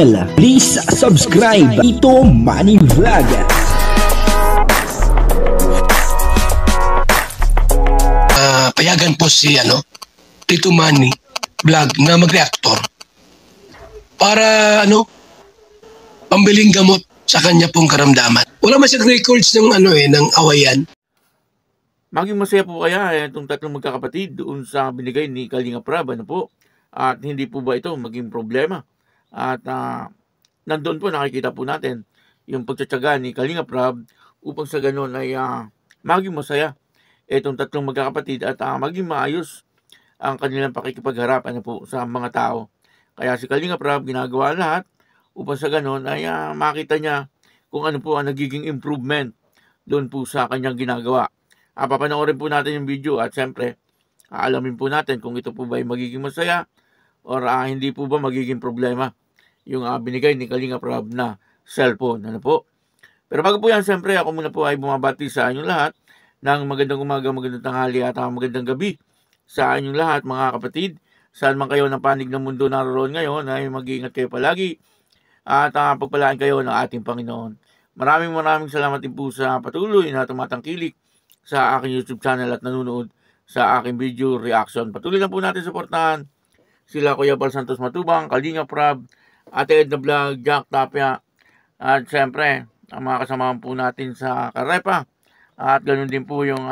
Please subscribe Tito Manny Vlog. Payagan po si Tito Manny Vlog na mag-reactor para pambiling gamot sa kanya pong karamdaman. Wala man siyang records ng ng awayan. Maging masaya po kaya itong tatlong magkakapatid doon sa binigay ni Kalinga Prab, po? At hindi po ba ito maging problema? At nandoon po nakikita po natin yung pagtsatsaga ni Kalinga Prab upang sa ganun ay maging masaya itong tatlong magkakapatid at maging maayos ang kanilang pakikipagharap po sa mga tao. Kaya si Kalinga Prab ginagawa lahat upang sa ganun ay makita niya kung ano po ang nagiging improvement doon po sa kanyang ginagawa. Papanoorin po natin yung video at siyempre alamin po natin kung ito po ba ay magiging masaya or hindi po ba magiging problema yung binigay ni Kalinga Prab na cellphone. Po? Pero bago po yan, siyempre ako muna po ay bumabati sa inyong lahat ng magandang umaga, magandang tanghali at magandang gabi sa inyong lahat mga kapatid. Saan man kayo ng panig ng mundo naroon ngayon ay mag-iingat kayo palagi at pagpalaan kayo ng ating Panginoon. Maraming salamat din po sa patuloy na tumatangkilik sa aking YouTube channel at nanonood sa aking video reaction. Patuloy lang po natin suportahan sila Kuya Bal Santos Matubang, Kalinga Prab, Ate Edna Vlog, Jack Tapia, at siyempre ang mga kasamahan po natin sa Karepa at ganoon din po yung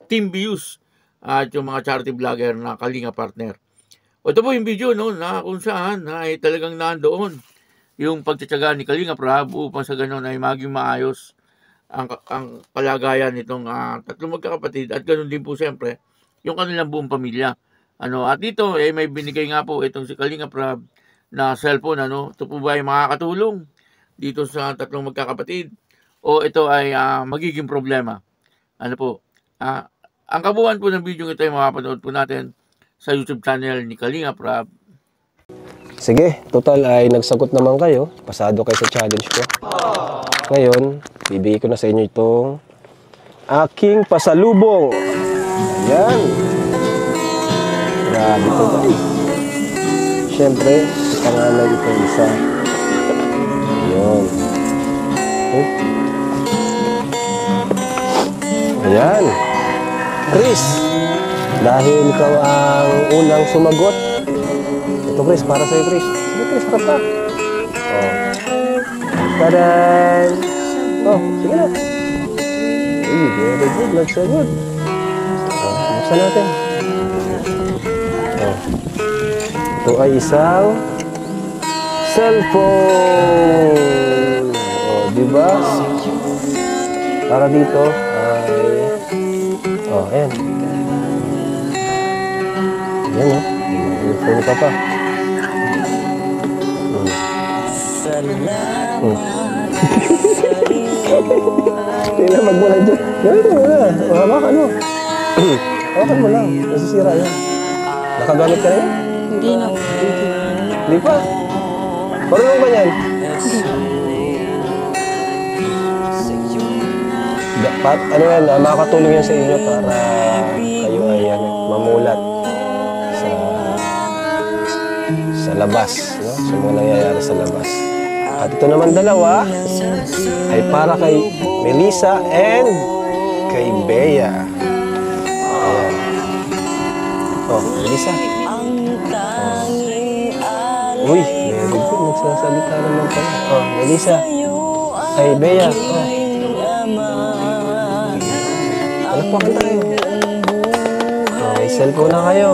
Team Views at yung mga charity vlogger na Kalinga Partner. Ito po yung video na kung saan ay talagang nandoon yung pagtsatsaga ni Kalinga Prab upang sa ganoon ay maging maayos ang kalagayan nitong tatlong magkakapatid at ganoon din po siyempre yung kanilang buong pamilya. At dito may binigay nga po itong si Kalinga Prab na cellphone. Ito po ba ay makakatulong dito sa tatlong magkakapatid o ito ay magiging problema? Ang kabuuan po ng video ito ay makapanood po natin sa YouTube channel ni Kalinga Prab. Sige, total ay nagsagot naman kayo. Pasado kayo sa challenge ko. Ngayon, bibigay ko na sa inyo itong aking pasalubong. Ayan. Grabe ito guys. Siyempre, pangalan ito isa. Ayan. Ayan. Chris, dahil ikaw ang unang sumagot. Ito Chris, para sa'yo Chris. Sige Chris, harap ka. Tadan! Sige na. Very good, nagsagot. Buksan natin. Ito ay isang cellphone. Diba? Para dito ay ayan. Ayan yung phone pa. Hindi na magmula dyan. Ganito mo na. Hawakan mo. Hawakan mo lang. Nasisira yan. Nakagamit ka na yan? Hindi na. Hindi pa? Marunong ba yan? Dapat, makakatulong yan sa inyo para kayo ay mamulat sa labas, sa mga nangyayari sa labas. At ito naman dalawa ay para kay Melissa and kay Bea. Ayan. Melissa. Uy, very good. Nagsasalita naman pala. Melissa. Ay, Bea. Palakpakan tayo. May cellphone na kayo.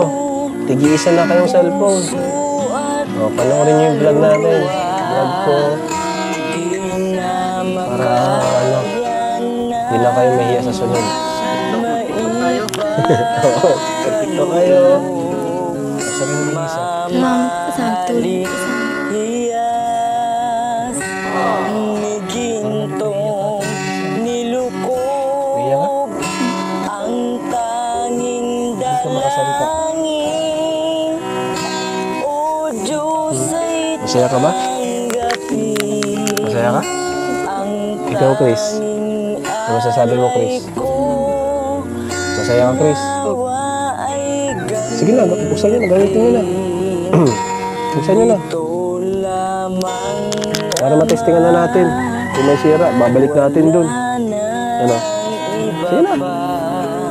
Tigi-isa na kayong cellphone. Panoorin nyo yung vlog natin. Vlog ko. Para hindi na kayo mahiya sa sunod. Perfecto kayo. Sabi mo na isa. Sakto. Masaya ka ba? Masaya ka? Ikaw, Chris. Ano masasabi mo, Chris? Masaya ka, Chris? Sige na, buksan nyo na. Gamitin nyo na. Buksan nyo na. Para matestingan na natin. Kung may sira, babalik natin dun. Ano? Sige na.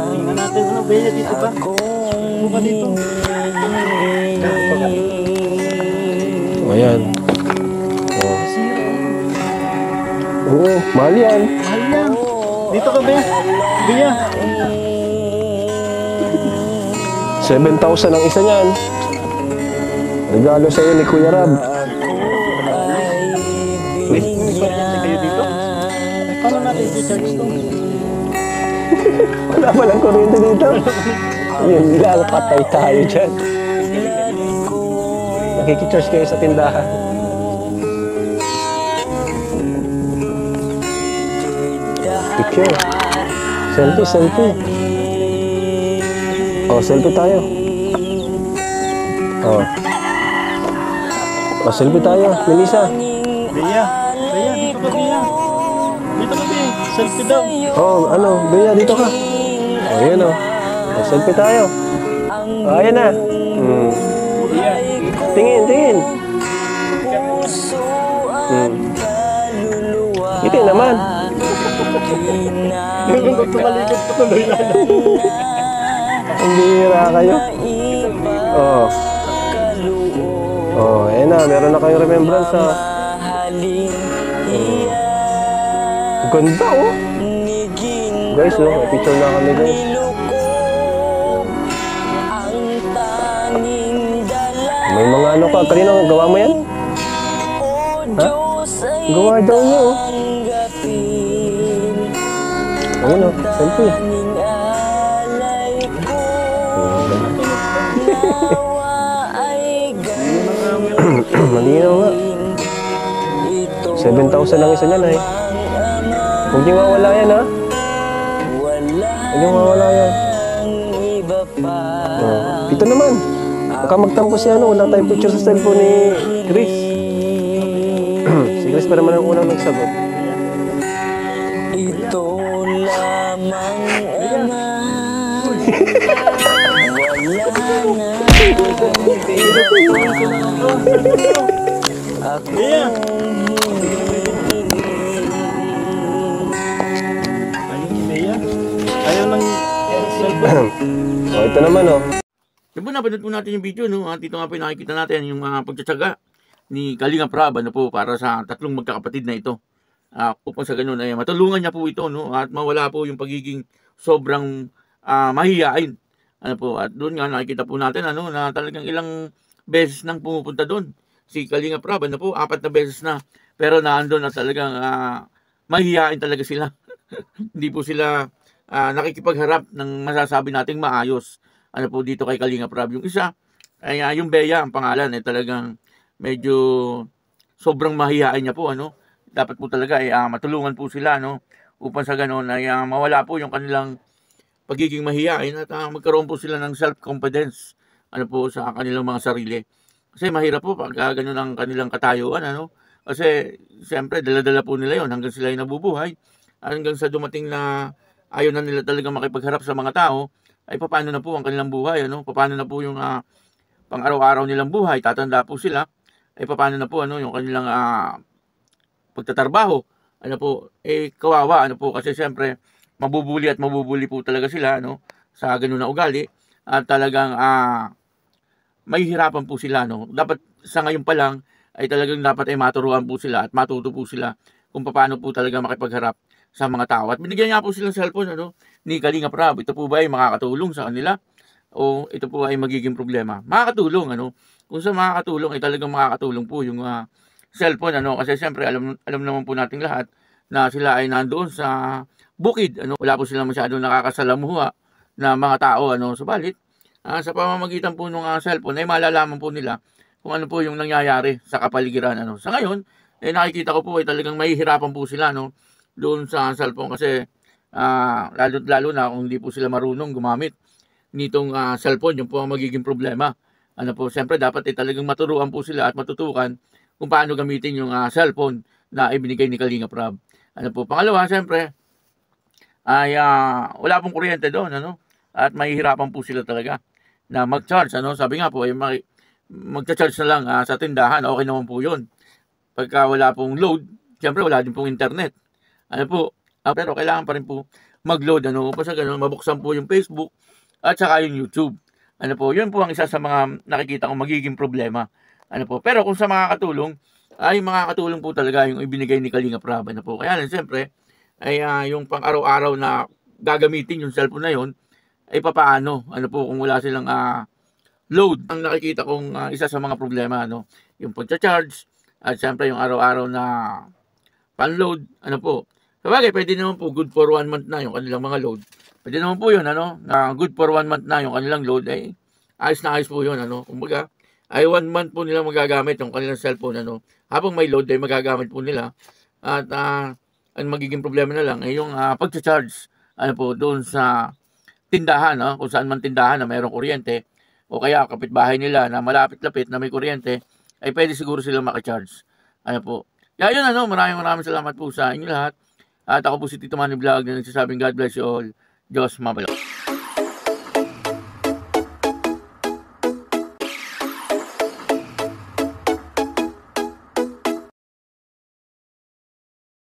Tingnan natin, ano, Bea, dito ba? Buka dito. O, ayan. O. Oo, mahal yan. Mahal yan. Dito ka, Bea. Bea. 7,000 ang isa niyan. Regalo sa'yo ni Kuya Rab. May pagkakas kayo dito? Paano natin i-charge ito? Wala palang kuryente dito. Yun lang, patay tayo dyan. Nakikicharge kayo sa tindahan. Picture. Selfie, selfie. Oh, selfie tayo. Oh. Oh, selfie tayo. Melissa. Bea. Bea, dito ka, Bea. Dito ka, Bea. Selfie daw. Oh, ano? Bea, dito ka. Oh, yan oh. Oh, selfie tayo. Oh, ayan na. Tingin, tingin. Ito naman. Tumalikot pa tuloy na. Ang bihira kayo. Oh. Oh, ayan na. Meron na kayong remembrance ha. Ganda oh. Guys, oh, may picture na kami guys. May mga ano ka. Kanina gawa mo yan? Ha? Gawa daw niya oh. Ayun oh, selfie. Malinaw nga. 7,000 lang isa niyan ay. Huwag niyo mawala yan ha. Huwag niyo mawala yan. Oh. Ito naman. Baka magtampo siya ano. Wala tayong picture sa cellphone ni Chris. Si Chris pa naman ang unang nagsagot. Ito lamang ama. Bea. Ayun si Bea. Ayaw ng cellphone. Oh, ito naman oh. Yan po, napanood po natin yung video, no? At dito nga po nakikita natin yung pagtsatsaga ni Kalinga Prab, ano po, para sa tatlong magkakapatid na ito. Upang sa ganun ay matulungan niya po ito, no? At mawala po yung pagiging sobrang mahihain. Ano po, at doon nga nakikita po natin, ano, na talagang ilang beses nang pumupunta doon. Si Kalinga Prab, ano po, 4 na beses na. Pero naandun na talagang mahihain talaga sila. Hindi po sila nakikipagharap ng masasabi nating maayos. Ano po dito kay Kalinga Prab. Yung isa, ay yung Bea, ang pangalan, ay talagang medyo sobrang mahihain niya po, ano. Dapat po talaga ay matulungan po sila, no, upang sa ganoon ay mawala po yung kanilang pagiging mahihain at magkaroon po sila ng self-confidence, ano po, sa kanilang mga sarili. Kasi mahirap po pag ganoon ang kanilang katayuan, ano. Kasi siyempre dala-dala po nila yon hanggang sila ay nabubuhay, hanggang sa dumating na ayaw na nila talaga makipagharap sa mga tao, ay paano na po ang kanilang buhay, ano? Paano na po yung pang-araw-araw nilang buhay, tatanda po sila, ay paano na po, ano, yung kanilang pagtatrabaho, ano po, kawawa, ano po, kasi siyempre mabubuli at mabubuli po talaga sila, ano, sa ganun na ugali, at talagang mahihirapan po sila, no. Dapat sa ngayon pa lang ay talagang dapat ay maturuan po sila at matuto po sila kung paano po talaga makipagharap sa mga tao. At binigyan niya po silang cellphone, ano, ni Kalinga Prab. Ito po ba ay makakatulong sa kanila o ito po ay magiging problema? Makakatulong, ano. Kung sa makakatulong ay talagang makakatulong po yung cellphone, ano, kasi siyempre alam naman po nating lahat na sila ay nandoon sa bukid, ano, wala po silang masyadong nakakasalamuha na mga tao, ano. Subalit sa pamamagitan po ng cellphone ay malalaman po nila kung ano po yung nangyayari sa kapaligiran, ano. Sa ngayon nakikita ko po ay talagang mahihirapan po sila, no, doon sa cellphone kasi lalo na kung hindi po sila marunong gumamit nitong cellphone, yung po ang magiging problema, ano po. Siyempre dapat ay talagang maturuan po sila at matutukan kung paano gamitin yung cellphone na ibinigay ni Kalinga Prab, ano po. Pangalawa, siyempre ay wala pong kuryente doon, ano, at mahihirapan po sila talaga na mag-charge, ano. Sabi nga po ay mag-charge na lang sa tindahan, okay naman po yun. pagka wala pong load, siyempre wala din pong internet. Ano po, pero kailangan pa rin po mag-load, ano, upang sa ganun, mabuksan po yung Facebook at saka yung YouTube. Ano po, yun po ang isa sa mga nakikita kong magiging problema. Ano po, pero kung sa makakatulong, ay makakatulong po talaga yung ibinigay ni Kalinga Prab. Ano po, kaya lang siyempre, ay yung pang araw-araw na gagamitin yung cellphone na yun, ay papaano, ano po, kung wala silang load. Ang nakikita kong isa sa mga problema, ano, yung pagcha-charge, at siyempre yung araw-araw na pan-load, ano po. Sabagay, pwede naman po, good for 1 month na yung kanilang mga load. Pwede naman po yun, ano, na good for 1 month na yung kanilang load, ay ayos na ayos po yun, ano. Kumbaga, ay 1 month po nila magagamit yung kanilang cellphone, ano. Habang may load, ay magagamit po nila. At ang magiging problema na lang ay yung pagcha-charge, ano po, doon sa tindahan, kung saan man tindahan na mayroong kuryente, o kaya kapitbahay nila na malapit-lapit na may kuryente, ay pwede siguro silang makacharge. Ano po. Kaya yun, ano, maraming salamat po sa inyo lahat. At ako po si Tito Manny Vlog na nagsasabing God bless you all. Diyos mabalo.